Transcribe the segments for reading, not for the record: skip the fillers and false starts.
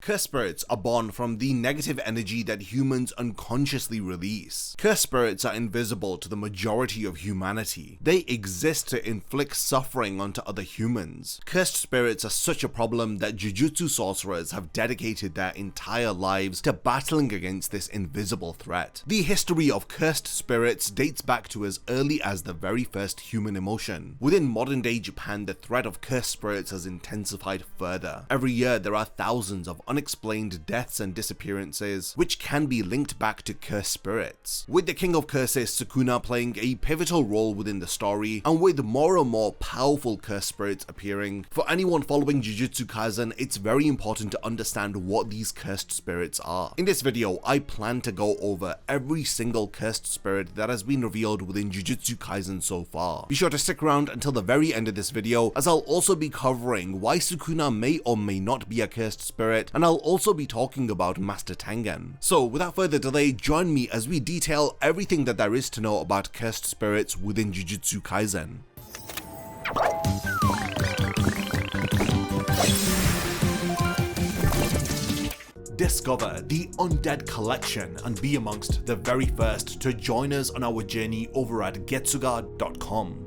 Cursed spirits are born from the negative energy that humans unconsciously release. Cursed spirits are invisible to the majority of humanity. They exist to inflict suffering onto other humans. Cursed spirits are such a problem that Jujutsu sorcerers have dedicated their entire lives to battling against this invisible threat. The history of cursed spirits dates back to as early as the very first human emotion. Within modern day Japan, the threat of cursed spirits has intensified further. Every year there are thousands of unexplained deaths and disappearances, which can be linked back to cursed spirits. With the King of Curses, Sukuna, playing a pivotal role within the story, and with more and more powerful cursed spirits appearing. For anyone following Jujutsu Kaisen, it's very important to understand what these cursed spirits are. In this video, I plan to go over every single cursed spirit that has been revealed within Jujutsu Kaisen so far. Be sure to stick around until the very end of this video, as I'll also be covering why Sukuna may or may not be a cursed spirit, and I'll also be talking about Master Tengen. So without further delay, join me as we detail everything that there is to know about cursed spirits within Jujutsu Kaisen. Discover the Undead Collection and be amongst the very first to join us on our journey over at getsuga.com.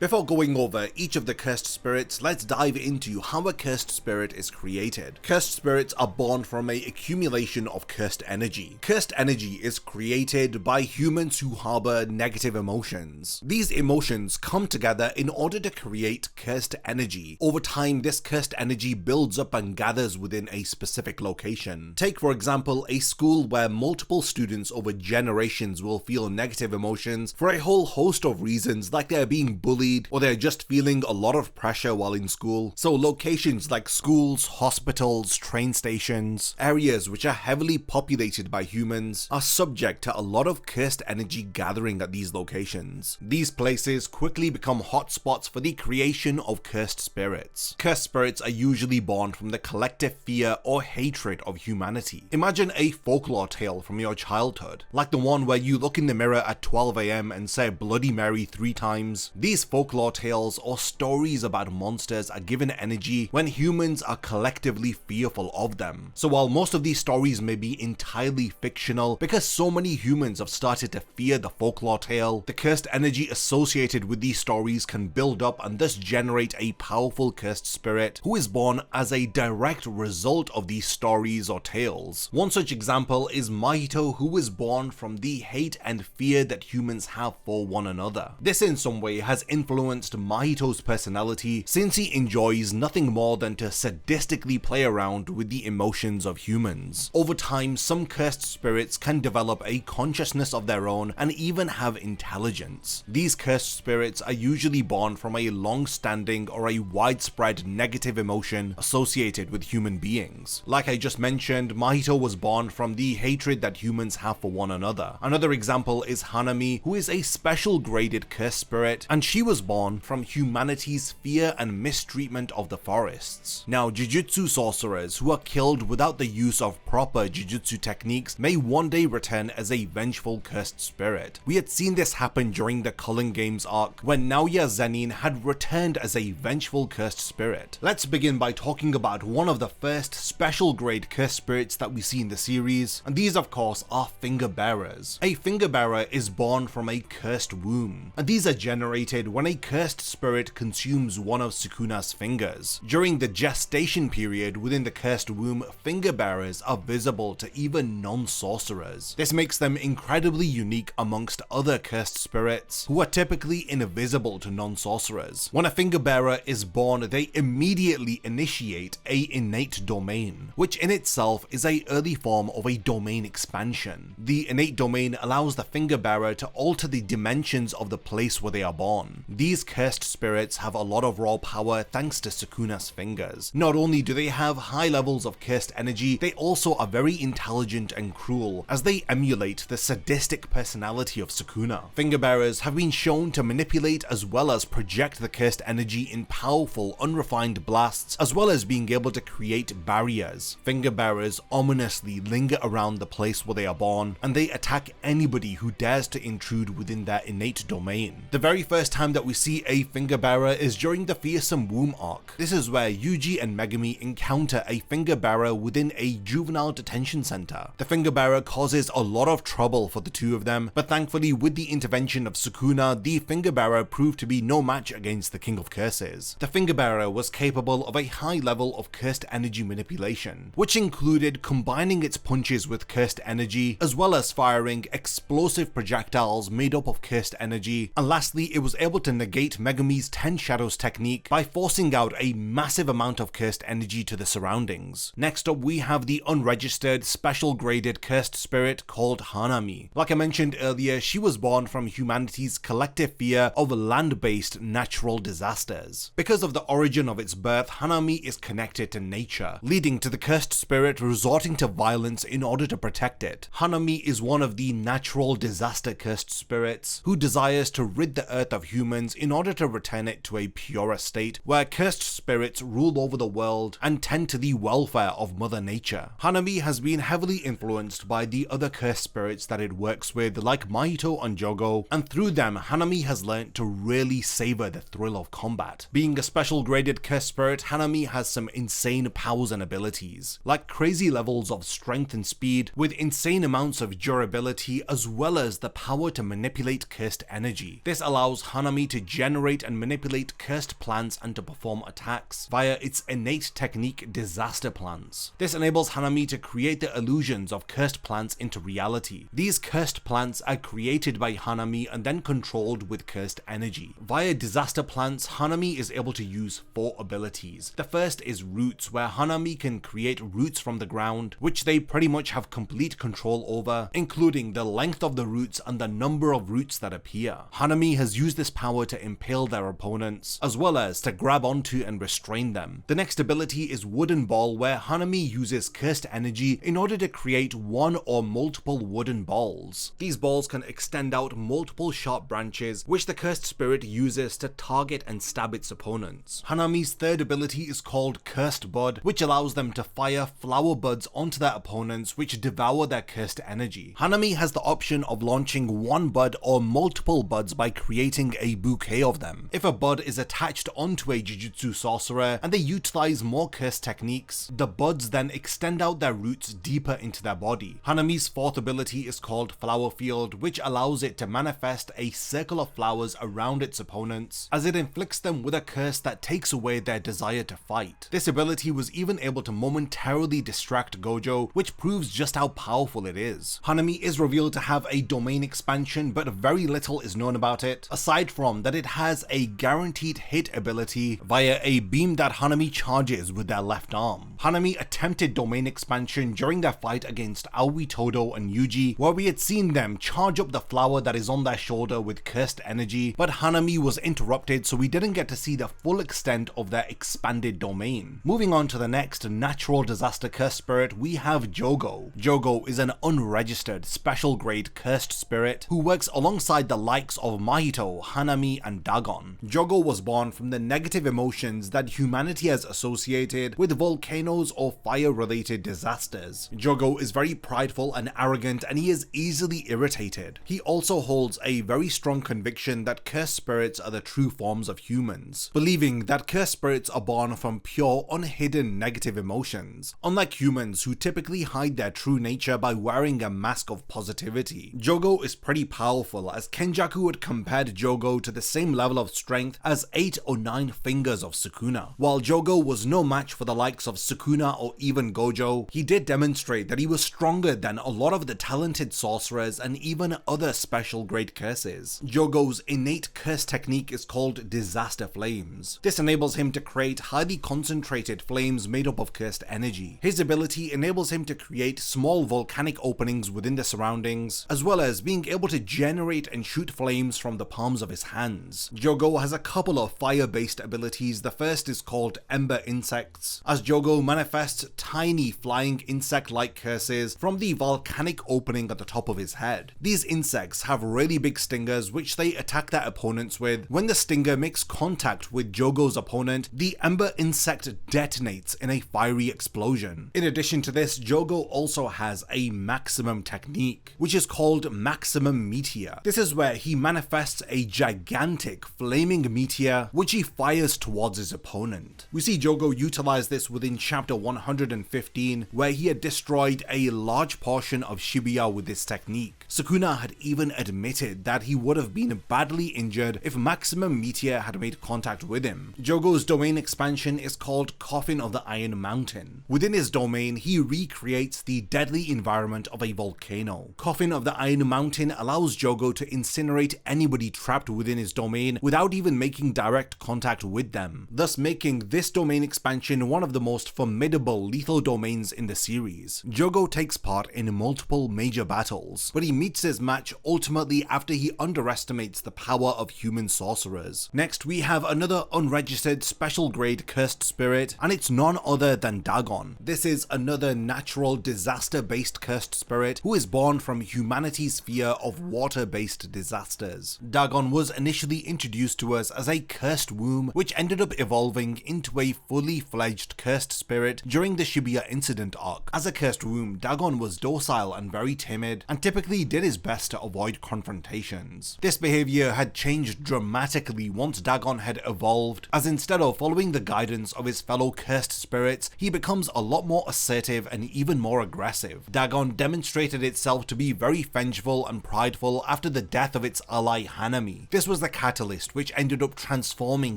Before going over each of the cursed spirits, let's dive into how a cursed spirit is created. Cursed spirits are born from an accumulation of cursed energy. Cursed energy is created by humans who harbor negative emotions. These emotions come together in order to create cursed energy. Over time, this cursed energy builds up and gathers within a specific location. Take, for example, a school where multiple students over generations will feel negative emotions for a whole host of reasons, like they're being bullied, or they're just feeling a lot of pressure while in school. So locations like schools, hospitals, train stations, areas which are heavily populated by humans are subject to a lot of cursed energy gathering at these locations. These places quickly become hotspots for the creation of cursed spirits. Cursed spirits are usually born from the collective fear or hatred of humanity. Imagine a folklore tale from your childhood, like the one where you look in the mirror at 12 AM and say Bloody Mary 3 times. These folklore tales or stories about monsters are given energy when humans are collectively fearful of them. So while most of these stories may be entirely fictional, because so many humans have started to fear the folklore tale, the cursed energy associated with these stories can build up and thus generate a powerful cursed spirit who is born as a direct result of these stories or tales. One such example is Mahito, who was born from the hate and fear that humans have for one another. This in some way has influenced Mahito's personality, since he enjoys nothing more than to sadistically play around with the emotions of humans. Over time, some cursed spirits can develop a consciousness of their own and even have intelligence. These cursed spirits are usually born from a long-standing or a widespread negative emotion associated with human beings. Like I just mentioned, Mahito was born from the hatred that humans have for one another. Another example is Hanami, who is a special graded cursed spirit, and she was born from humanity's fear and mistreatment of the forests. Now, Jujutsu sorcerers who are killed without the use of proper Jujutsu techniques may one day return as a vengeful cursed spirit. We had seen this happen during the Culling Games arc, when Naoya Zenin had returned as a vengeful cursed spirit. Let's begin by talking about one of the first special grade cursed spirits that we see in the series, and these of course are finger bearers. A finger bearer is born from a cursed womb, and these are generated when a cursed spirit consumes one of Sukuna's fingers. During the gestation period within the cursed womb, finger bearers are visible to even non-sorcerers. This makes them incredibly unique amongst other cursed spirits who are typically invisible to non-sorcerers. When a finger bearer is born, they immediately initiate a innate domain, which in itself is an early form of a domain expansion. The innate domain allows the finger bearer to alter the dimensions of the place where they are born. These cursed spirits have a lot of raw power thanks to Sukuna's fingers. Not only do they have high levels of cursed energy, they also are very intelligent and cruel, as they emulate the sadistic personality of Sukuna. Finger bearers have been shown to manipulate as well as project the cursed energy in powerful, unrefined blasts, as well as being able to create barriers. Finger bearers ominously linger around the place where they are born, and they attack anybody who dares to intrude within their innate domain. The very first time that we see a finger bearer is during the Fearsome Womb arc. This is where Yuji and Megumi encounter a finger bearer within a juvenile detention center. The finger bearer causes a lot of trouble for the two of them, but thankfully with the intervention of Sukuna, the finger bearer proved to be no match against the King of Curses. The finger bearer was capable of a high level of cursed energy manipulation, which included combining its punches with cursed energy, as well as firing explosive projectiles made up of cursed energy, and lastly it was able to negate Megumi's 10 Shadows technique by forcing out a massive amount of cursed energy to the surroundings. Next up we have the unregistered, special graded cursed spirit called Hanami. Like I mentioned earlier, she was born from humanity's collective fear of land-based natural disasters. Because of the origin of its birth, Hanami is connected to nature, leading to the cursed spirit resorting to violence in order to protect it. Hanami is one of the natural disaster cursed spirits who desires to rid the earth of humans in order to return it to a purer state, where cursed spirits rule over the world and tend to the welfare of Mother Nature. Hanami has been heavily influenced by the other cursed spirits that it works with, like Mahito and Jogo, and through them Hanami has learnt to really savor the thrill of combat. Being a special graded cursed spirit, Hanami has some insane powers and abilities, like crazy levels of strength and speed, with insane amounts of durability, as well as the power to manipulate cursed energy. This allows Hanami to generate and manipulate cursed plants and to perform attacks via its innate technique Disaster Plants. This enables Hanami to create the illusions of cursed plants into reality. These cursed plants are created by Hanami and then controlled with cursed energy. Via Disaster Plants, Hanami is able to use 4 abilities. The first is Roots, where Hanami can create roots from the ground, which they pretty much have complete control over, including the length of the roots and the number of roots that appear. Hanami has used this power to impale their opponents, as well as to grab onto and restrain them. The next ability is Wooden Ball, where Hanami uses cursed energy in order to create one or multiple wooden balls. These balls can extend out multiple sharp branches, which the cursed spirit uses to target and stab its opponents. Hanami's third ability is called Cursed Bud, which allows them to fire flower buds onto their opponents, which devour their cursed energy. Hanami has the option of launching one bud or multiple buds by creating a bouquet of them. If a bud is attached onto a Jujutsu sorcerer and they utilize more cursed techniques, the buds then extend out their roots deeper into their body. Hanami's fourth ability is called Flower Field, which allows it to manifest a circle of flowers around its opponents as it inflicts them with a curse that takes away their desire to fight. This ability was even able to momentarily distract Gojo, which proves just how powerful it is. Hanami is revealed to have a domain expansion, but very little is known about it, aside from that it has a guaranteed hit ability via a beam that Hanami charges with their left arm. Hanami attempted domain expansion during their fight against Aoi, Todo and Yuji, where we had seen them charge up the flower that is on their shoulder with cursed energy, but Hanami was interrupted, so we didn't get to see the full extent of their expanded domain. Moving on to the next natural disaster cursed spirit, we have Jogo. Jogo is an unregistered special grade cursed spirit who works alongside the likes of Mahito, Hanami and Dagon. Jogo was born from the negative emotions that humanity has associated with volcanoes or fire related disasters. Jogo is very prideful and arrogant, and he is easily irritated. He also holds a very strong conviction that cursed spirits are the true forms of humans, believing that cursed spirits are born from pure, unhidden negative emotions, unlike humans who typically hide their true nature by wearing a mask of positivity. Jogo is pretty powerful, as Kenjaku had compared Jogo to the same level of strength as 8 or 9 fingers of Sukuna. While Jogo was no match for the likes of Sukuna or even Gojo, he did demonstrate that he was stronger than a lot of the talented sorcerers and even other special grade curses. Jogo's innate curse technique is called Disaster Flames. This enables him to create highly concentrated flames made up of cursed energy. His ability enables him to create small volcanic openings within the surroundings, as well as being able to generate and shoot flames from the palms of his hands. Jogo has a couple of fire-based abilities. The first is called Ember Insects, as Jogo manifests tiny flying insect-like curses from the volcanic opening at the top of his head. These insects have really big stingers which they attack their opponents with. When the stinger makes contact with Jogo's opponent, the Ember Insect detonates in a fiery explosion. In addition to this, Jogo also has a maximum technique, which is called Maximum Meteor. This is where he manifests a gigantic gigantic flaming meteor which he fires towards his opponent. We see Jogo utilize this within chapter 115, where he had destroyed a large portion of Shibuya with this technique. Sukuna had even admitted that he would have been badly injured if Maximum Meteor had made contact with him. Jogo's domain expansion is called Coffin of the Iron Mountain. Within his domain, he recreates the deadly environment of a volcano. Coffin of the Iron Mountain allows Jogo to incinerate anybody trapped within his domain without even making direct contact with them, thus making this domain expansion one of the most formidable lethal domains in the series. Jogo takes part in multiple major battles, but he meets his match ultimately after he underestimates the power of human sorcerers. Next, we have another unregistered special grade cursed spirit, and it's none other than Dagon. This is another natural disaster based cursed spirit who is born from humanity's fear of water based disasters. Dagon was initially introduced to us as a cursed womb, which ended up evolving into a fully fledged cursed spirit during the Shibuya incident arc. As a cursed womb, Dagon was docile and very timid, and typically did his best to avoid confrontations. This behavior had changed dramatically once Dagon had evolved, as instead of following the guidance of his fellow cursed spirits, he becomes a lot more assertive and even more aggressive. Dagon demonstrated itself to be very vengeful and prideful after the death of its ally Hanami. This was the catalyst which ended up transforming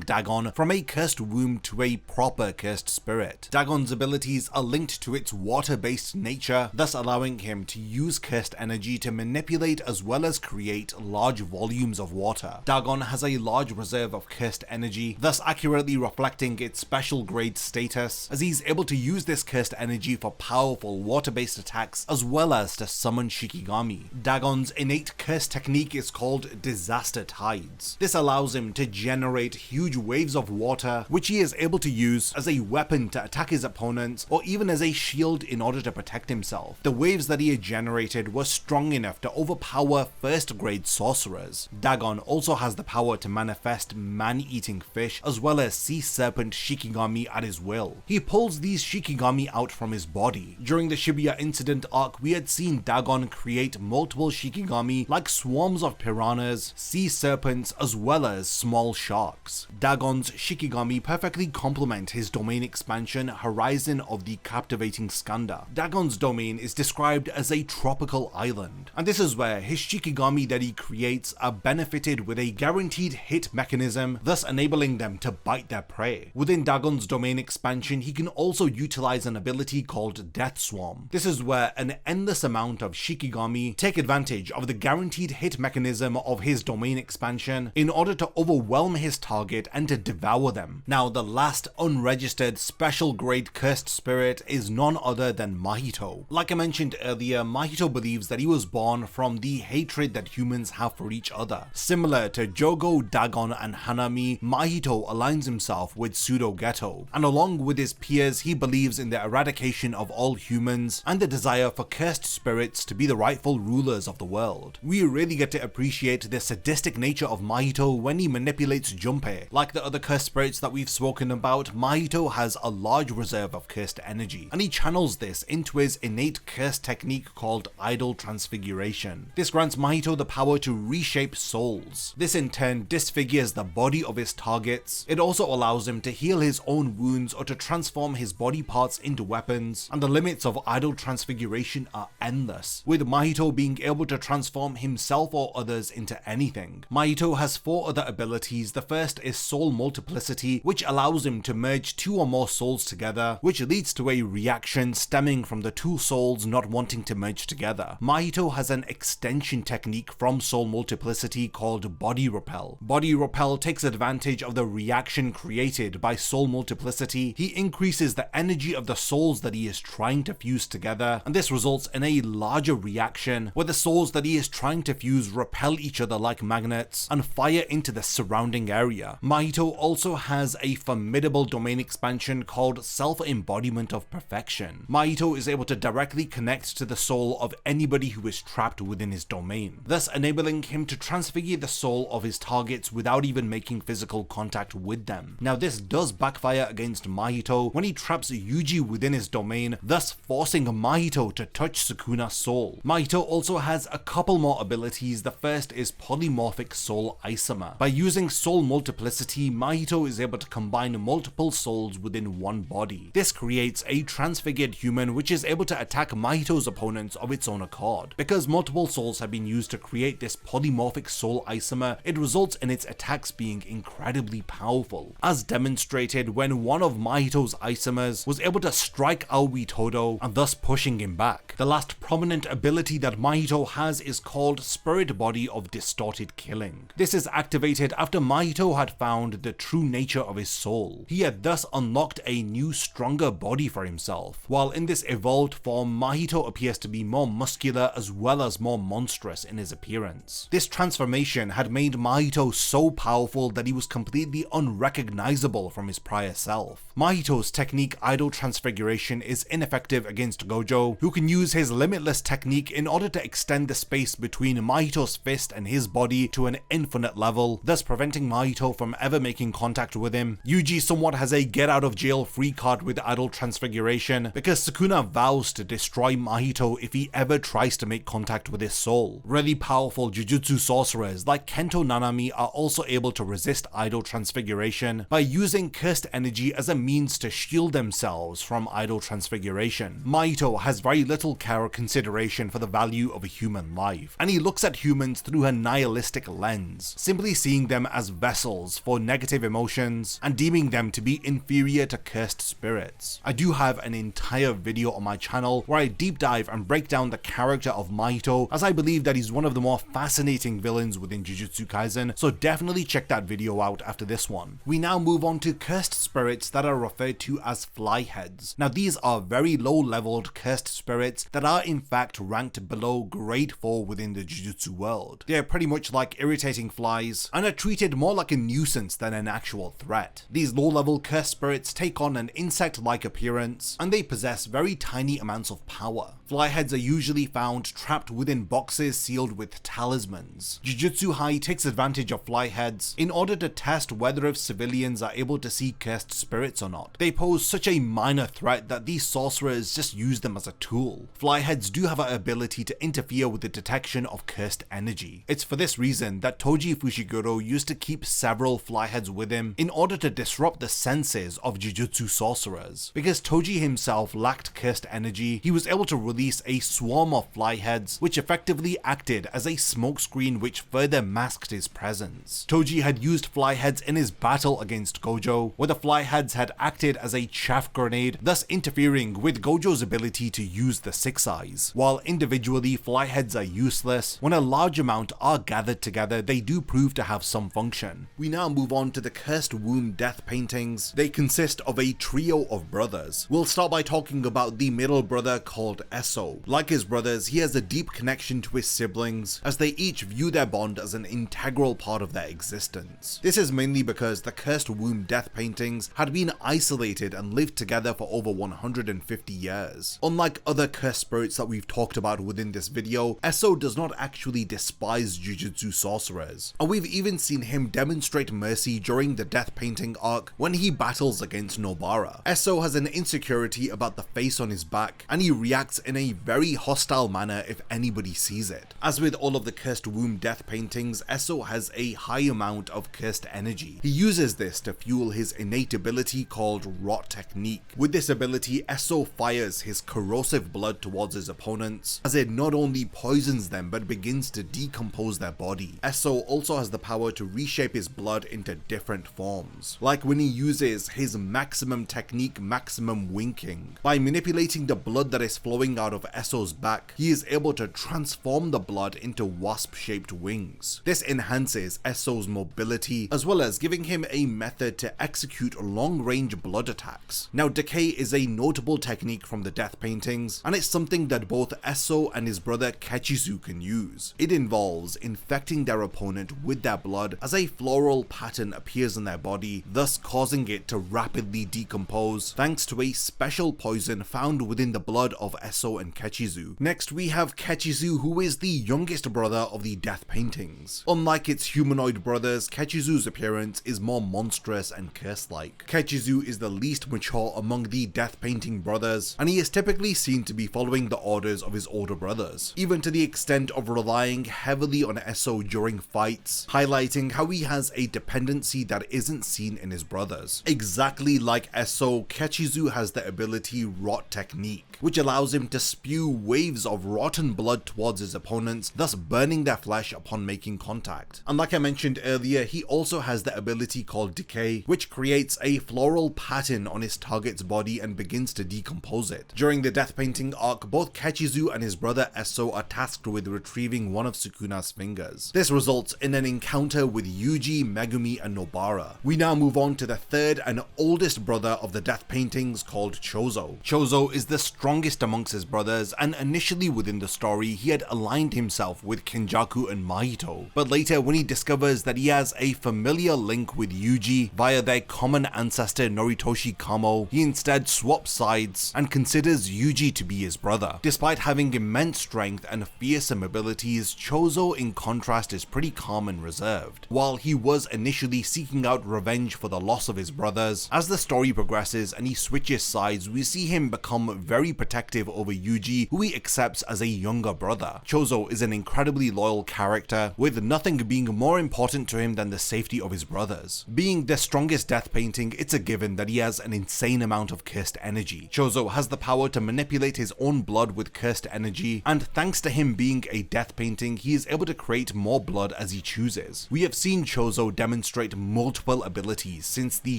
Dagon from a cursed womb to a proper cursed spirit. Dagon's abilities are linked to its water-based nature, thus allowing him to use cursed energy to manipulate as well as create large volumes of water. Dagon has a large reserve of cursed energy, thus accurately reflecting its special grade status, as he's able to use this cursed energy for powerful water-based attacks as well as to summon Shikigami. Dagon's innate curse technique is called Disaster Tides. This allows him to generate huge waves of water, which he is able to use as a weapon to attack his opponents or even as a shield in order to protect himself. The waves that he had generated were strong enough to overpower first grade sorcerers. Dagon also has the power to manifest man-eating fish as well as sea serpent Shikigami at his will. He pulls these Shikigami out from his body. During the Shibuya incident arc, we had seen Dagon create multiple Shikigami like swarms of piranhas, sea serpents, as well as small sharks. Dagon's Shikigami perfectly complement his domain expansion Horizon of the Captivating Skanda. Dagon's domain is described as a tropical island, and this is where his Shikigami that he creates are benefited with a guaranteed hit mechanism, thus enabling them to bite their prey. Within Dagon's domain expansion, he can also utilize an ability called Death Swarm. This is where an endless amount of Shikigami take advantage of the guaranteed hit mechanism of his domain expansion in order to overwhelm his target and to devour them. Now, the last unregistered special grade cursed spirit is none other than Mahito. Like I mentioned earlier, Mahito believes that he was born from the hatred that humans have for each other. Similar to Jogo, Dagon, and Hanami, Mahito aligns himself with pseudo Geto, and along with his peers, he believes in the eradication of all humans and the desire for cursed spirits to be the rightful rulers of the world. We really get to appreciate the sadistic nature of Mahito when he manipulates Junpei. Like the other cursed spirits that we've spoken about, Mahito has a large reserve of cursed energy, and he channels this into his innate curse technique called Idol Transfiguration. This grants Mahito the power to reshape souls. This in turn disfigures the body of his targets. It also allows him to heal his own wounds or to transform his body parts into weapons, and the limits of Idol Transfiguration are endless, with Mahito being able to transform himself or others into anything. Mahito has 4 other abilities. The first is Soul Multiplicity, which allows him to merge 2 or more souls together, which leads to a reaction stemming from the 2 souls not wanting to merge together. Mahito has an extension technique from Soul Multiplicity called Body Repel. Body Repel takes advantage of the reaction created by Soul Multiplicity. He increases the energy of the souls that he is trying to fuse together, and this results in a larger reaction where the souls that he is trying to fuse repel each other like magnets and fire into the surrounding area. Mahito also has a formidable domain expansion called Self-Embodiment of Perfection. Mahito is able to directly connect to the soul of anybody who is trapped within his domain, thus enabling him to transfigure the soul of his targets without even making physical contact with them. Now this does backfire against Mahito when he traps Yuji within his domain, thus forcing Mahito to touch Sukuna's soul. Mahito also has a couple more abilities. The first is polymorphic soul isomer. By using soul multiplicity, Mahito is able to combine multiple souls within one body. This creates a transfigured human which is able to attack Mahito's opponents of its own accord. Because multiple souls have been used to create this polymorphic soul isomer, it results in its attacks being incredibly powerful, as demonstrated when one of Mahito's isomers was able to strike Aoi Todo and thus pushing him back. The last prominent ability that Mahito has is called Spirit Body of Distorted Killing. This is activated after Mahito had found the true nature of his soul. He had thus unlocked a new, stronger body for himself. While in this evolved form, Mahito appears to be more muscular as well as more monstrous in his appearance. This transformation had made Mahito so powerful that he was completely unrecognizable from his prior self. Mahito's technique Idol Transfiguration is ineffective against Gojo, who can use his limitless technique in order to extend the space between Mahito's fist and his body to an infinite level, thus preventing Mahito from ever making contact with him. Yuji somewhat has a get out of jail free card with Idol Transfiguration because Sukuna vows to destroy Mahito if he ever tries to make contact with his soul. Really powerful Jujutsu sorcerers like Kento Nanami are also able to resist Idol Transfiguration by using cursed energy as a means to shield themselves from Idol Transfiguration. Mahito has very little care or consideration for the value of a human life, and he looks at humans through a nihilistic lens, simply seeing them as vessels for negative emotions and deeming them to be inferior to cursed spirits. I do have an entire video on my channel where I deep dive and break down the character of Mahito, as I believe that he's one of the more fascinating villains within Jujutsu Kaisen, so definitely check that video out after this one. We now move on to cursed spirits that are referred to as flyheads. Now these are very low leveled cursed spirits that are in fact ranked below grade 4 within the Jujutsu world. They are pretty much like irritating flies and are treated more like a nuisance than an actual threat. These low level cursed spirits take on an insect-like appearance and they possess very tiny amounts of power. Flyheads are usually found trapped within boxes sealed with talismans. Jujutsu High takes advantage of flyheads in order to test whether if civilians are able to see cursed spirits or not. They pose such a minor threat that these sorcerers just use them as a tool. Flyheads do have an ability to interfere with the detection of cursed energy. It's for this reason that Toji Fushiguro used to keep several flyheads with him in order to disrupt the senses of Jujutsu sorcerers. Because Toji himself lacked cursed energy, he was able to release a swarm of flyheads which effectively acted as a smokescreen which further masked his presence. Toji had used flyheads in his battle against Gojo, where the flyheads had acted as a chaff grenade, thus interfering with Gojo's ability to use the Six Eyes. While individually flyheads are useless, when a large amount are gathered together they do prove to have some function. We now move on to the Cursed Womb Death Paintings. They consist of a trio of brothers. We'll start by talking about the middle brother called Eso. Like his brothers, he has a deep connection to his siblings, as they each view their bond as an integral part of their existence. This is mainly because the Cursed Womb Death Paintings had been isolated and lived together for over 150 years. Unlike other cursed spirits that we've talked about within this video, Eso does not actually despise Jujutsu sorcerers, and we've even seen him demonstrate mercy during the Death Painting arc when he battles against Nobara. Eso has an insecurity about the face on his back, and he reacts in a very hostile manner if anybody sees it. As with all of the Cursed Womb Death Paintings, Eso has a high amount of cursed energy. He uses this to fuel his innate ability called Rot Technique. With this ability, Eso fires his corrosive blood towards his opponents, as it not only poisons them but begins to decompose their body. Eso also has the power to reshape his blood into different forms, like when he uses his maximum technique, Maximum Winking. By manipulating the blood that is flowing out of Eso's back, he is able to transform the blood into wasp-shaped wings. This enhances Eso's mobility, as well as giving him a method to execute long-range blood attacks. Now, decay is a notable technique from the Death Paintings, and it's something that both Eso and his brother Kechizu can use. It involves infecting their opponent with their blood as a floral pattern appears in their body, thus causing it to rapidly decompose thanks to a special poison found within the blood of Eso Mahito and Kechizu. Next we have Kechizu, who is the youngest brother of the death paintings. Unlike its humanoid brothers, Kechizu's appearance is more monstrous and curse-like. Kechizu is the least mature among the death painting brothers, and he is typically seen to be following the orders of his older brothers, even to the extent of relying heavily on Eso during fights, highlighting how he has a dependency that isn't seen in his brothers. Exactly like Eso, Kechizu has the ability Rot Technique, which allows him to spew waves of rotten blood towards his opponents, thus burning their flesh upon making contact. And like I mentioned earlier, he also has the ability called Decay, which creates a floral pattern on his target's body and begins to decompose it. During the death painting arc, both Kechizu and his brother Eso are tasked with retrieving one of Sukuna's fingers. This results in an encounter with Yuji, Megumi, and Nobara. We now move on to the third and oldest brother of the death paintings, called Choso. Choso is the strongest amongst his brothers, and initially within the story he had aligned himself with Kenjaku and Mahito, but later when he discovers that he has a familiar link with Yuji via their common ancestor Noritoshi Kamo, he instead swaps sides and considers Yuji to be his brother. Despite having immense strength and fearsome abilities, Choso in contrast is pretty calm and reserved. While he was initially seeking out revenge for the loss of his brothers, as the story progresses and he switches sides, we see him become very protective over Yuji, who he accepts as a younger brother. Choso is an incredibly loyal character, with nothing being more important to him than the safety of his brothers. Being the strongest death painting, it's a given that he has an insane amount of cursed energy. Choso has the power to manipulate his own blood with cursed energy, and thanks to him being a death painting, he is able to create more blood as he chooses. We have seen Choso demonstrate multiple abilities since the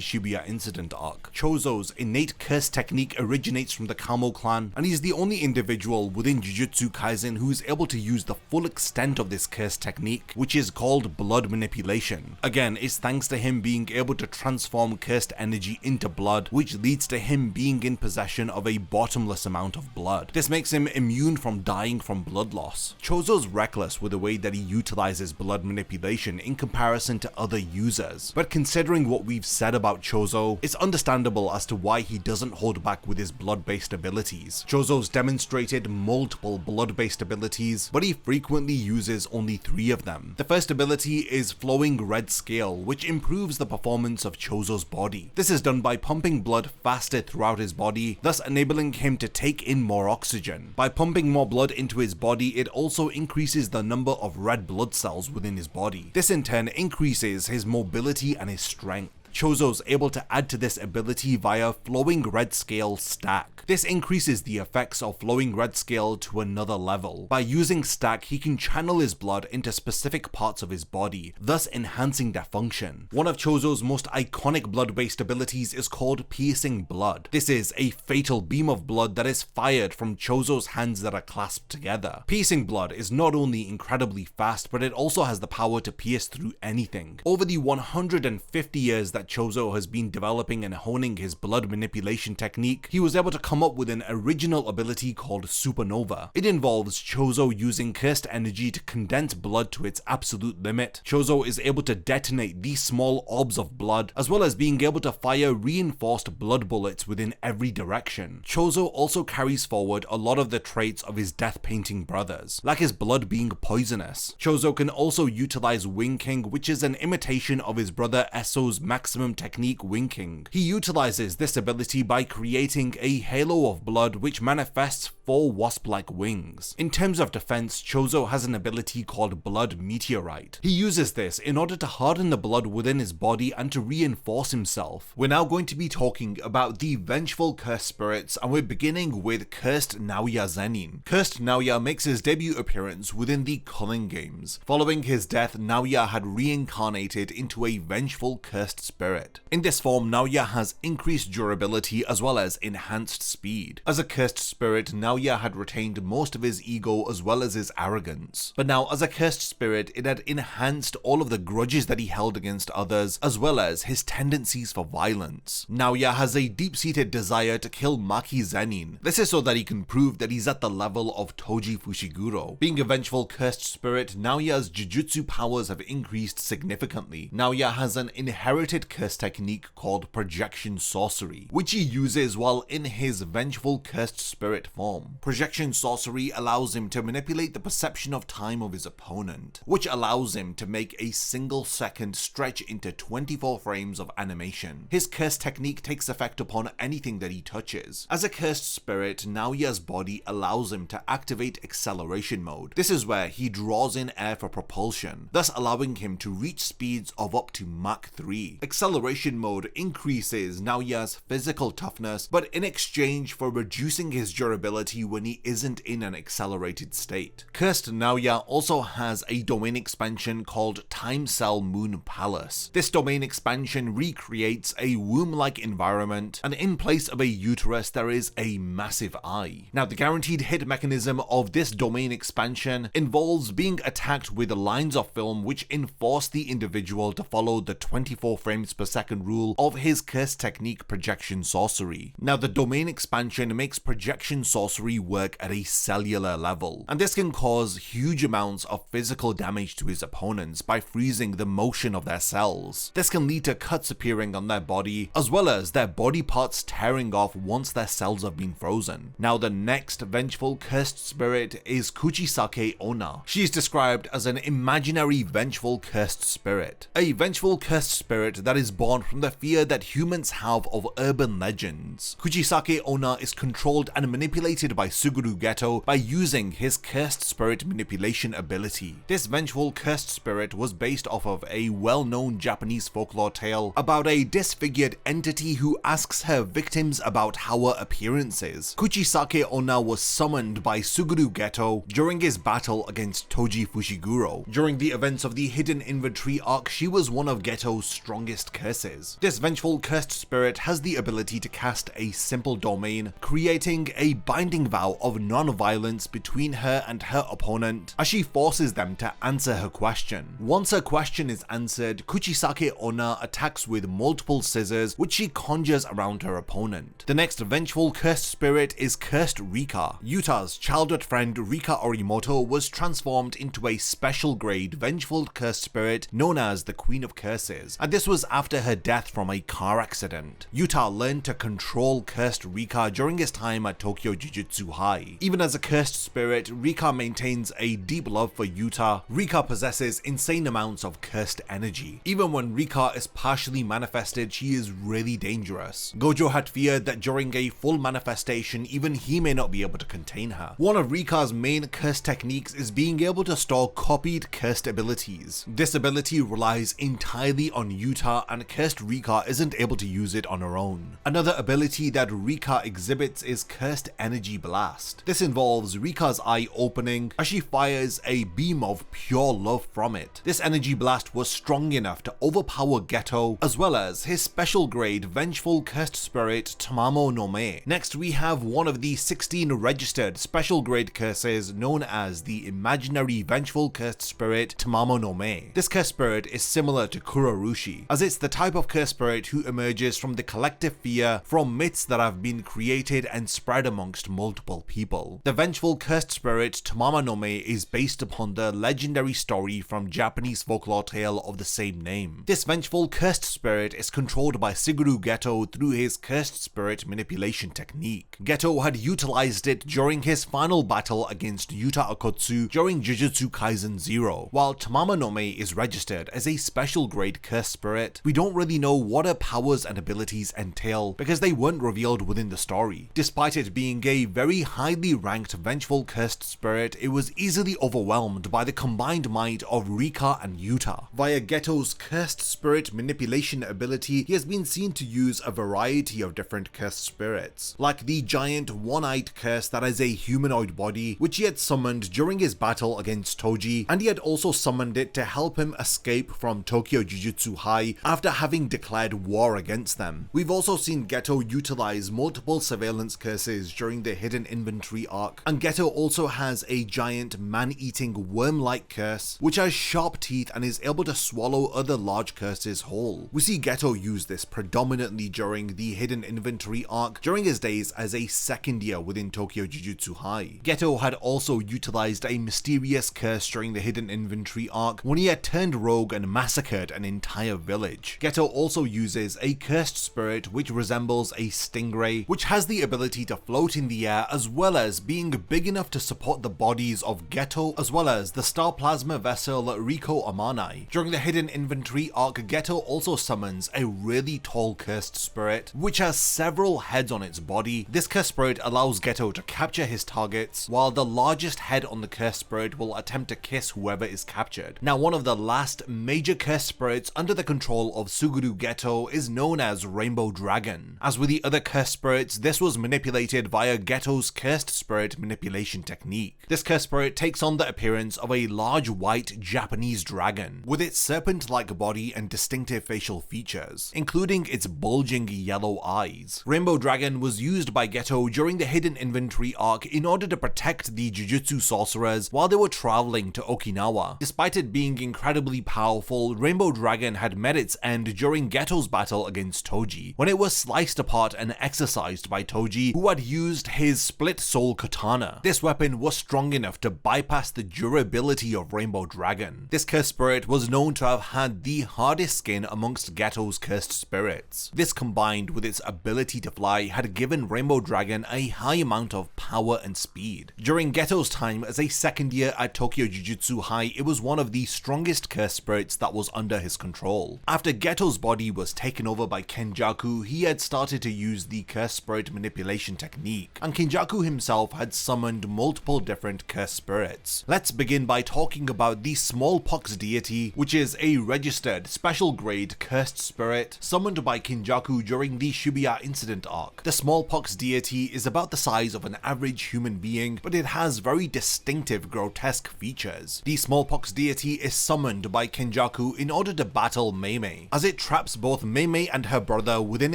Shibuya incident arc. Choso's innate curse technique originates from the Kamo clan, and he's the only individual within Jujutsu Kaisen who is able to use the full extent of this curse technique, which is called blood manipulation. Again, it's thanks to him being able to transform cursed energy into blood, which leads to him being in possession of a bottomless amount of blood. This makes him immune from dying from blood loss. Choso's reckless with the way that he utilizes blood manipulation in comparison to other users, but considering what we've said about Choso, it's understandable as to why he doesn't hold back with his blood-based abilities. Choso's demonstrated multiple blood-based abilities, but he frequently uses only 3 of them. The first ability is Flowing Red Scale, which improves the performance of Choso's body. This is done by pumping blood faster throughout his body, thus enabling him to take in more oxygen. By pumping more blood into his body, it also increases the number of red blood cells within his body. This in turn increases his mobility and his strength. Choso's able to add to this ability via Flowing Red Scale Stack. This increases the effects of Flowing Red Scale to another level. By using Stack, he can channel his blood into specific parts of his body, thus enhancing their function. One of Choso's most iconic blood-based abilities is called Piercing Blood. This is a fatal beam of blood that is fired from Choso's hands that are clasped together. Piercing Blood is not only incredibly fast, but it also has the power to pierce through anything. Over the 150 years that Choso has been developing and honing his blood manipulation technique, he was able to come up with an original ability called Supernova. It involves Choso using cursed energy to condense blood to its absolute limit. Choso is able to detonate these small orbs of blood, as well as being able to fire reinforced blood bullets within every direction. Choso also carries forward a lot of the traits of his death painting brothers, like his blood being poisonous. Choso can also utilize Winking, which is an imitation of his brother Eso's maximum technique Winking. He utilizes this ability by creating a halo of blood which manifests 4 wasp-like wings. In terms of defense, Choso has an ability called Blood Meteorite. He uses this in order to harden the blood within his body and to reinforce himself. We're now going to be talking about the vengeful cursed spirits, and we're beginning with Cursed Naoya Zenin. Cursed Naoya makes his debut appearance within the Culling Games. Following his death, Naoya had reincarnated into a vengeful cursed spirit. In this form, Naoya has increased durability as well as enhanced speed. As a cursed spirit, Naoya had retained most of his ego as well as his arrogance. But now, as a cursed spirit, it had enhanced all of the grudges that he held against others, as well as his tendencies for violence. Naoya has a deep-seated desire to kill Maki Zenin. This is so that he can prove that he's at the level of Toji Fushiguro. Being a vengeful cursed spirit, Naoya's Jujutsu powers have increased significantly. Naoya has an inherited curse technique called Projection Sorcery, which he uses while in his vengeful cursed spirit form. film. Projection sorcery allows him to manipulate the perception of time of his opponent, which allows him to make a single second stretch into 24 frames of animation. His curse technique takes effect upon anything that he touches. As a cursed spirit, Naoya's body allows him to activate acceleration mode. This is where he draws in air for propulsion, thus allowing him to reach speeds of up to Mach 3. Acceleration mode increases Naoya's physical toughness, but in exchange for reducing his durability when he isn't in an accelerated state. Cursed Naoya also has a domain expansion called Time Cell Moon Palace. This domain expansion recreates a womb-like environment, and in place of a uterus there is a massive eye. Now, the guaranteed hit mechanism of this domain expansion involves being attacked with lines of film which enforce the individual to follow the 24 frames per second rule of his curse technique projection sorcery. Now, the domain expansion makes projection sorcery work at a cellular level, and this can cause huge amounts of physical damage to his opponents by freezing the motion of their cells. This can lead to cuts appearing on their body, as well as their body parts tearing off once their cells have been frozen. Now, the next vengeful cursed spirit is Kuchisake-Onna. She is described as an imaginary vengeful cursed spirit. A vengeful cursed spirit that is born from the fear that humans have of urban legends. Kuchisake-Onna is controlled and manipulated by Suguru Geto by using his cursed spirit manipulation ability. This vengeful cursed spirit was based off of a well-known Japanese folklore tale about a disfigured entity who asks her victims about how her appearance is. Kuchisake-Onna was summoned by Suguru Geto during his battle against Toji Fushiguro. During the events of the Hidden Inventory arc, she was one of Geto's strongest curses. This vengeful cursed spirit has the ability to cast a simple domain, creating a binding vow of non-violence between her and her opponent as she forces them to answer her question. Once her question is answered, Kuchisake-Onna attacks with multiple scissors which she conjures around her opponent. The next vengeful cursed spirit is Cursed Rika. Yuta's childhood friend Rika Orimoto was transformed into a special grade vengeful cursed spirit known as the Queen of Curses, and this was after her death from a car accident. Yuta learned to control Cursed Rika during his time at Tokyo Jujutsu High. Even as a cursed spirit, Rika maintains a deep love for Yuta. Rika possesses insane amounts of cursed energy. Even when Rika is partially manifested, she is really dangerous. Gojo had feared that during a full manifestation, even he may not be able to contain her. One of Rika's main curse techniques is being able to store copied cursed abilities. This ability relies entirely on Yuta, and Cursed Rika isn't able to use it on her own. Another ability that Rika exhibits is Cursed Energy Blast. This involves Rika's eye opening as she fires a beam of pure love from it. This energy blast was strong enough to overpower Geto, as well as his special grade vengeful cursed spirit Tamamo-no-mae. Next, we have one of the 16 registered special grade curses known as the imaginary vengeful cursed spirit Tamamo-no-mae. This cursed spirit is similar to Kurourushi, as it's the type of cursed spirit who emerges from the collective fear from myths that have been created and spread amongst multiple people. The vengeful cursed spirit Tamamo-no-mae is based upon the legendary story from Japanese folklore tale of the same name. This vengeful cursed spirit is controlled by Suguru Geto through his cursed spirit manipulation technique. Geto had utilized it during his final battle against Yuta Okkotsu during Jujutsu Kaisen 0. While Tamamo-no-mae is registered as a special grade cursed spirit, we don't really know what her powers and abilities entail because they weren't revealed within the story. Despite it being a very highly ranked vengeful cursed spirit, it was easily overwhelmed by the combined might of Rika and Yuta. Via Geto's cursed spirit manipulation ability, he has been seen to use a variety of different cursed spirits, like the giant one-eyed curse that has a humanoid body, which he had summoned during his battle against Toji, and he had also summoned it to help him escape from Tokyo Jujutsu High after having declared war against them. We've also seen Geto utilize multiple surveillance curses during the Hidden Inventory arc, and Geto also has a giant man-eating worm-like curse which has sharp teeth and is able to swallow other large curses whole. We see Geto use this predominantly during the Hidden Inventory arc during his days as a second year within Tokyo Jujutsu High. Geto had also utilized a mysterious curse during the Hidden Inventory arc when he had turned rogue and massacred an entire village. Geto also uses a cursed spirit which resembles a stingray, which has the ability to float in the air air, as well as being big enough to support the bodies of Geto as well as the star plasma vessel Riko Amanai. During the hidden inventory arc, Geto also summons a really tall cursed spirit, which has several heads on its body. This cursed spirit allows Geto to capture his targets, while the largest head on the cursed spirit will attempt to kiss whoever is captured. Now, one of the last major cursed spirits under the control of Suguru Geto is known as Rainbow Dragon. As with the other cursed spirits, this was manipulated via Geto's cursed spirit manipulation technique. This cursed spirit takes on the appearance of a large white Japanese dragon, with its serpent-like body and distinctive facial features, including its bulging yellow eyes. Rainbow Dragon was used by Geto during the hidden inventory arc in order to protect the Jujutsu sorcerers while they were traveling to Okinawa. Despite it being incredibly powerful, Rainbow Dragon had met its end during Geto's battle against Toji, when it was sliced apart and exorcised by Toji, who had used his split soul katana. This weapon was strong enough to bypass the durability of Rainbow Dragon. This cursed spirit was known to have had the hardest skin amongst Geto's cursed spirits. This, combined with its ability to fly, had given Rainbow Dragon a high amount of power and speed. During Geto's time as a second year at Tokyo Jujutsu High, it was one of the strongest cursed spirits that was under his control. After Geto's body was taken over by Kenjaku, he had started to use the cursed spirit manipulation technique, and Kenjaku himself had summoned multiple different cursed spirits. Let's begin by talking about the Smallpox Deity, which is a registered special grade cursed spirit summoned by Kenjaku during the Shibuya incident arc. The Smallpox Deity is about the size of an average human being, but it has very distinctive grotesque features. The Smallpox Deity is summoned by Kenjaku in order to battle Mei, as it traps both Mei and her brother within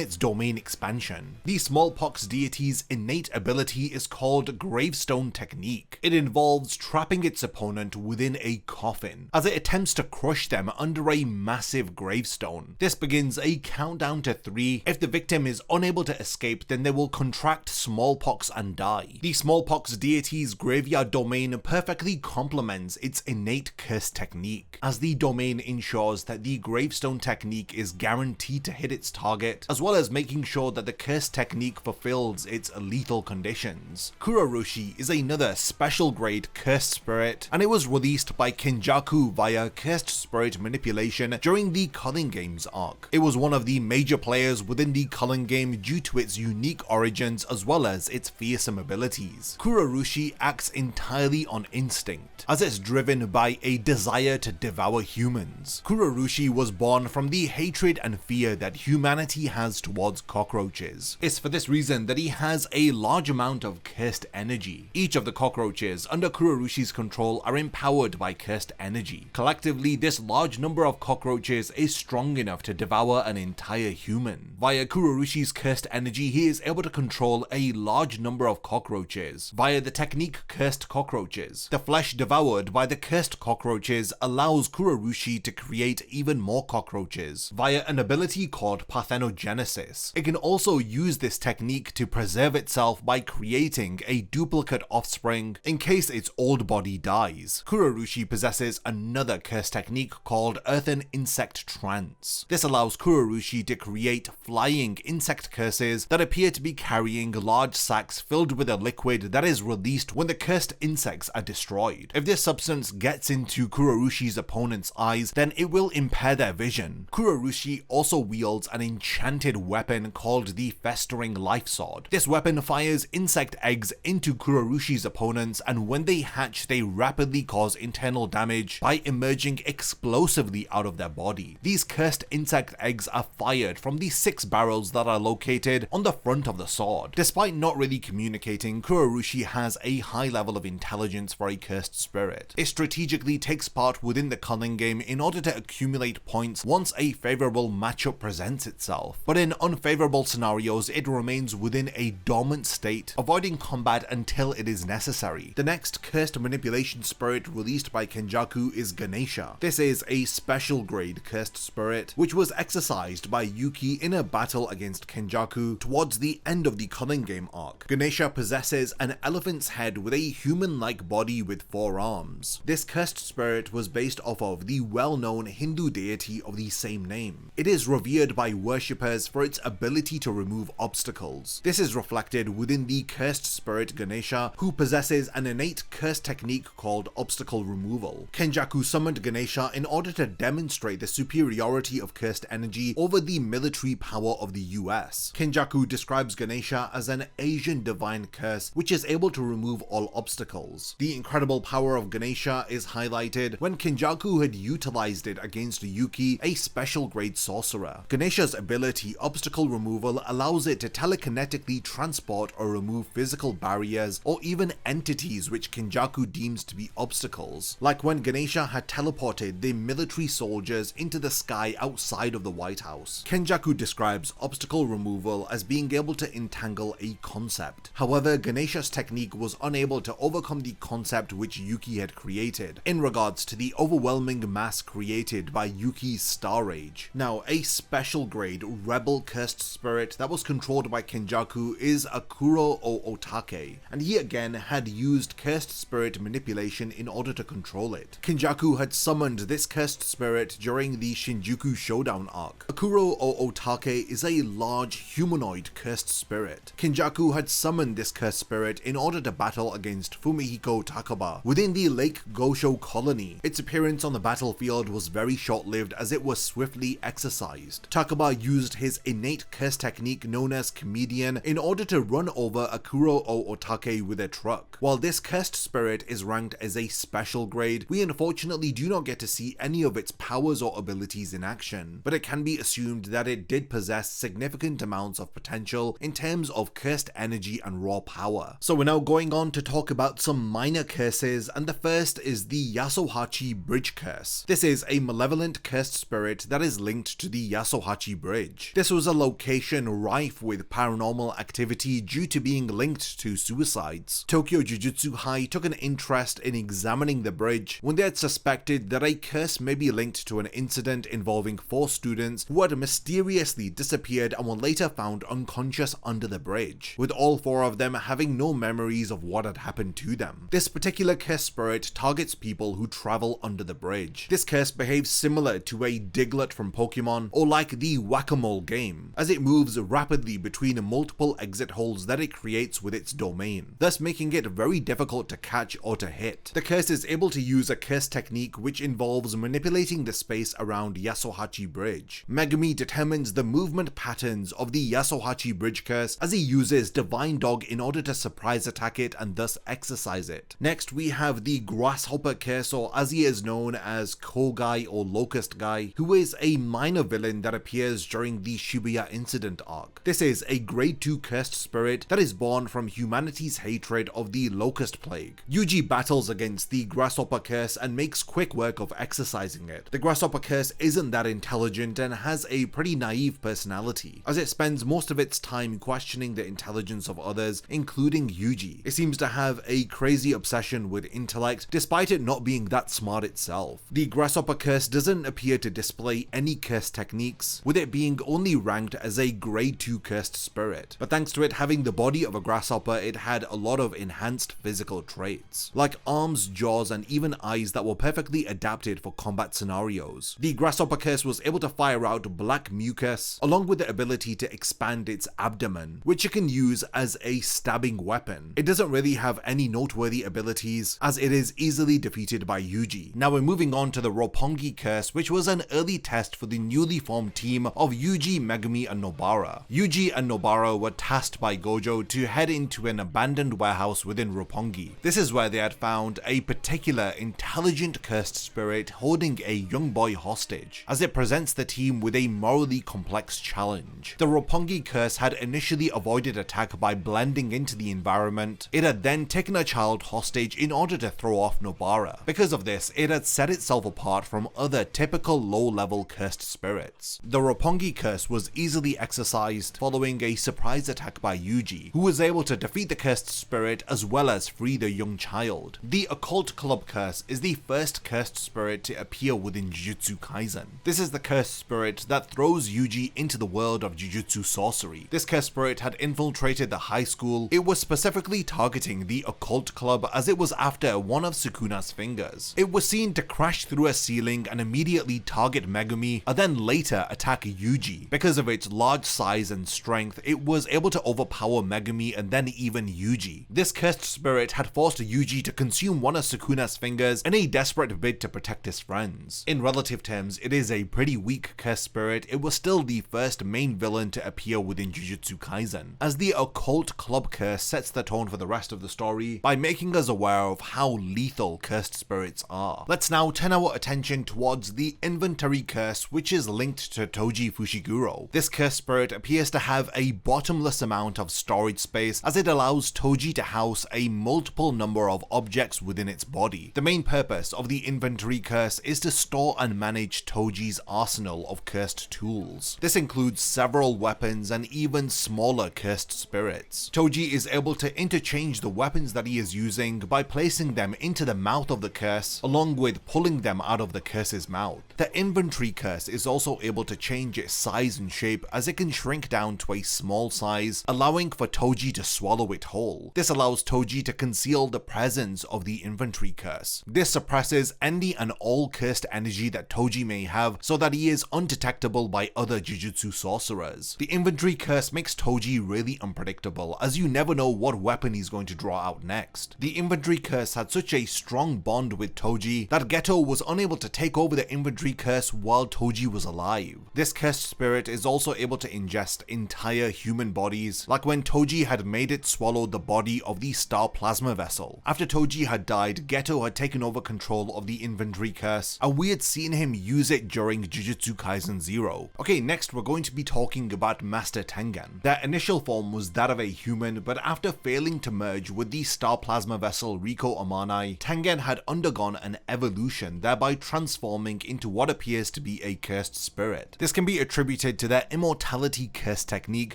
its domain expansion. The Smallpox Deity's innate ability is called Gravestone Technique. It involves trapping its opponent within a coffin, as it attempts to crush them under a massive gravestone. This begins a countdown to 3. If the victim is unable to escape, then they will contract smallpox and die. The Smallpox Deity's graveyard domain perfectly complements its innate curse technique, as the domain ensures that the gravestone technique is guaranteed to hit its target, as well as making sure that the curse technique fulfills its lethal conditions. Kurourushi is another special grade cursed spirit, and it was released by Kenjaku via cursed spirit manipulation during the Culling Games arc. It was one of the major players within the Culling game due to its unique origins as well as its fearsome abilities. Kurourushi acts entirely on instinct, as it's driven by a desire to devour humans. Kurourushi was born from the hatred and fear that humanity has towards cockroaches. It's for this reason that he has a large amount of cursed energy. Each of the cockroaches under Kurourushi's control are empowered by cursed energy. Collectively, this large number of cockroaches is strong enough to devour an entire human. Via Kurourushi's cursed energy, he is able to control a large number of cockroaches via the technique Cursed Cockroaches. The flesh devoured by the cursed cockroaches allows Kurourushi to create even more cockroaches via an ability called Parthenogenesis. It can also use this technique to preserve itself by creating a duplicate offspring in case its old body dies. Kurourushi possesses another curse technique called Earthen Insect Trance. This allows Kurourushi to create flying insect curses that appear to be carrying large sacks filled with a liquid that is released when the cursed insects are destroyed. If this substance gets into Kurourushi's opponent's eyes, then it will impair their vision. Kurourushi also wields an enchanted weapon called the Festering Life Sword. This weapon fires insect eggs into Kurourushi's opponents, and when they hatch, they rapidly cause internal damage by emerging explosively out of their body. These cursed insect eggs are fired from the 6 barrels that are located on the front of the sword. Despite not really communicating, Kurourushi has a high level of intelligence for a cursed spirit. It strategically takes part within the Culling game in order to accumulate points once a favorable matchup presents itself, but in unfavorable scenarios it remains within a dormant state, avoiding combat until it is necessary. The next cursed manipulation spirit released by Kenjaku is Ganesha. This is a special grade cursed spirit which was exercised by Yuki in a battle against Kenjaku towards the end of the Culling game arc. Ganesha possesses an elephant's head with a human-like body with 4 arms. This cursed spirit was based off of the well-known Hindu deity of the same name. It is revered by worshippers for its ability to remove obstacles. This is reflected within the cursed spirit Ganesha, who possesses an innate curse technique called obstacle removal. Kenjaku summoned Ganesha in order to demonstrate the superiority of cursed energy over the military power of the US. Kenjaku describes Ganesha as an Asian divine curse which is able to remove all obstacles. The incredible power of Ganesha is highlighted when Kenjaku had utilized it against Yuki, a special grade sorcerer. Ganesha's ability, obstacle removal, allows it to telekinetically transport or remove physical barriers or even entities which Kenjaku deems to be obstacles, like when Ganesha had teleported the military soldiers into the sky outside of the White House. Kenjaku describes obstacle removal as being able to entangle a concept. However, Ganesha's technique was unable to overcome the concept which Yuki had created, in regards to the overwhelming mass created by Yuki's Star Rage. Now, a special grade rebel cursed spirit that was controlled by Kenjaku is Akuro-o Otake, and he again had used cursed spirit manipulation in order to control it. Kenjaku had summoned this cursed spirit during the Shinjuku Showdown arc. Akuro-o Otake is a large humanoid cursed spirit. Kenjaku had summoned this cursed spirit in order to battle against Fumihiko Takaba within the Lake Gosho colony. Its appearance on the battlefield was very short-lived as it was swiftly exorcised. Takaba used his innate curse technique known as Comedian in order to run over Akuro-o Otake with a truck. While this cursed spirit is ranked as a special grade, we unfortunately do not get to see any of its powers or abilities in action, but it can be assumed that it did possess significant amounts of potential in terms of cursed energy and raw power. So we're now going on to talk about some minor curses, and the first is the Yasohachi Bridge Curse. This is a malevolent cursed spirit that is linked to the Yasohachi Bridge. This was a location rife with paranormal activity due to being linked to suicides. Tokyo Jujutsu High took an interest in examining the bridge when they had suspected that a curse may be linked to an incident involving 4 students who had mysteriously disappeared and were later found unconscious under the bridge, with all 4 of them having no memories of what had happened to them. This particular curse spirit targets people who travel under the bridge. This curse behaves similar to a Diglett from Pokemon, or like the Whack-A-Mole game, as it moves rapidly between multiple exit holes that it creates with its domain, thus making it very difficult to catch or to hit. The curse is able to use a curse technique which involves manipulating the space around Yasohachi Bridge. Megumi determines the movement patterns of the Yasohachi Bridge curse as he uses Divine Dog in order to surprise attack it and thus exorcise it. Next we have the Grasshopper Curse, or as he is known as Kogai or Locust Guy, who is a minor villain that appears during the Shibuya Incident arc. This is a grade 2 cursed spirit that is born from humanity's hatred of the Locust Plague. Yuji battles against the Grasshopper Curse and makes quick work of exorcising it. The Grasshopper Curse isn't that intelligent and has a pretty naive personality, as it spends most of its time questioning the intelligence of others, including Yuji. It seems to have a crazy obsession with intellect, despite it not being that smart itself. The Grasshopper Curse doesn't appear to display any curse techniques, with it being only ranked as a grade 2 cursed spirit, but thanks to it having the body of a grasshopper, it had a lot of enhanced physical traits, like arms, jaws, and even eyes that were perfectly adapted for combat scenarios. The Grasshopper Curse was able to fire out black mucus, along with the ability to expand its abdomen, which it can use as a stabbing weapon. It doesn't really have any noteworthy abilities, as it is easily defeated by Yuji. Now we're moving on to the Roppongi Curse, which was an early test for the newly formed team of Yuji, Megumi, and Nobara. Yuji and Nobara were tasked by Gojo to head into an abandoned warehouse within Roppongi. This is where they had found a particular intelligent cursed spirit holding a young boy hostage, as it presents the team with a morally complex challenge. The Roppongi Curse had initially avoided attack by blending into the environment. It had then taken a child hostage in order to throw off Nobara. Because of this, it had set itself apart from other typical low-level cursed spirits. The Roppongi Curse was easily exorcised following a surprise attack by Yuji, who was able to defeat the cursed spirit as well as free the young child. The Occult Club Curse is the first cursed spirit to appear within Jujutsu Kaisen. This is the cursed spirit that throws Yuji into the world of Jujutsu sorcery. This cursed spirit had infiltrated the high school. It was specifically targeting the Occult Club as it was after one of Sukuna's fingers. It was seen to crash through a ceiling and immediately target Megumi, and then later attack Yuji. Because of its large size and strength, it was able to overpower Megumi Megumi, and then even Yuji. This cursed spirit had forced Yuji to consume one of Sukuna's fingers in a desperate bid to protect his friends. In relative terms, it is a pretty weak cursed spirit. It was still the first main villain to appear within Jujutsu Kaisen, as the Occult Club Curse sets the tone for the rest of the story by making us aware of how lethal cursed spirits are. Let's now turn our attention towards the Inventory Curse, which is linked to Toji Fushiguro. This cursed spirit appears to have a bottomless amount of storage space, as it allows Toji to house a multiple number of objects within its body. The main purpose of the Inventory Curse is to store and manage Toji's arsenal of cursed tools. This includes several weapons and even smaller cursed spirits. Toji is able to interchange the weapons that he is using by placing them into the mouth of the curse, along with pulling them out of the curse's mouth. The Inventory Curse is also able to change its size and shape, as it can shrink down to a small size, allowing for Toji to swallow it whole. This allows Toji to conceal the presence of the Inventory Curse. This suppresses any and all cursed energy that Toji may have, so that he is undetectable by other Jujutsu sorcerers. The Inventory Curse makes Toji really unpredictable, as you never know what weapon he's going to draw out next. The Inventory Curse had such a strong bond with Toji that Geto was unable to take over the Inventory Curse while Toji was alive. This cursed spirit is also able to ingest entire human bodies, like when Toji had made it swallow the body of the Star Plasma Vessel. After Toji had died, Geto had taken over control of the Inventory Curse, and we had seen him use it during Jujutsu Kaisen 0. Okay, next we're going to be talking about Master Tengen. Their initial form was that of a human, but after failing to merge with the Star Plasma Vessel Riko Amanai, Tengen had undergone an evolution, thereby transforming into what appears to be a cursed spirit. This can be attributed to their Immortality Curse technique,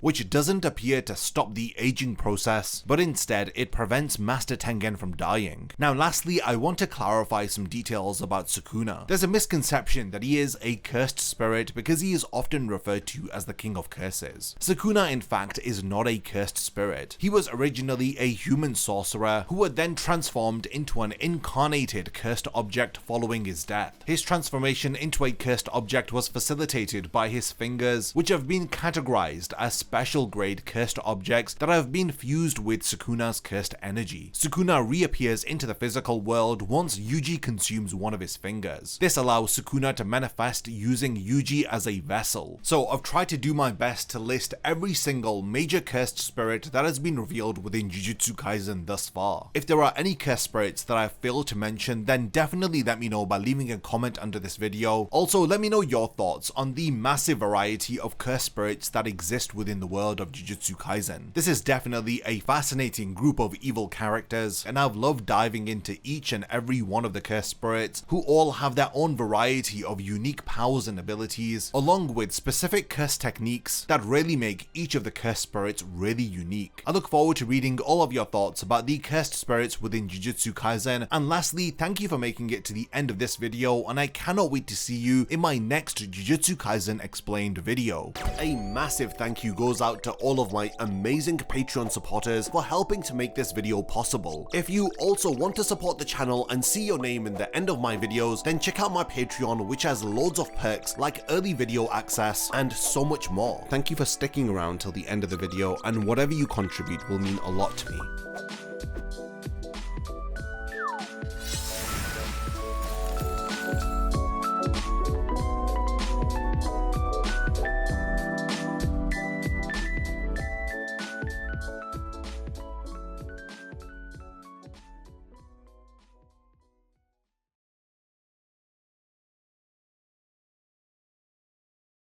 which doesn't appear to stop the aging process, but instead it prevents Master Tengen from dying. Now lastly, I want to clarify some details about Sukuna. There's a misconception that he is a cursed spirit because he is often referred to as the King of Curses. Sukuna in fact is not a cursed spirit. He was originally a human sorcerer who had then transformed into an incarnated cursed object following his death. His transformation into a cursed object was facilitated by his fingers, which have been categorized as special grade cursed objects that have been fused with Sukuna's cursed energy. Sukuna reappears into the physical world once Yuji consumes one of his fingers. This allows Sukuna to manifest using Yuji as a vessel. So I've tried to do my best to list every single major cursed spirit that has been revealed within Jujutsu Kaisen thus far. If there are any cursed spirits that I've failed to mention, then definitely let me know by leaving a comment under this video. Also, let me know your thoughts on the massive variety of cursed spirits that exist within the world of Jujutsu Kaisen. This is definitely a fascinating group of evil characters, and I've loved diving into each and every one of the cursed spirits, who all have their own variety of unique powers and abilities, along with specific curse techniques that really make each of the cursed spirits really unique. I look forward to reading all of your thoughts about the cursed spirits within Jujutsu Kaisen, and lastly, thank you for making it to the end of this video, and I cannot wait to see you in my next Jujutsu Kaisen Explained video. A massive thank you goes out to all of my amazing Patreon supporters for helping to make this video possible. If you also want to support the channel and see your name in the end of my videos, then check out my Patreon, which has loads of perks like early video access and so much more. Thank you for sticking around till the end of the video, and whatever you contribute will mean a lot to me.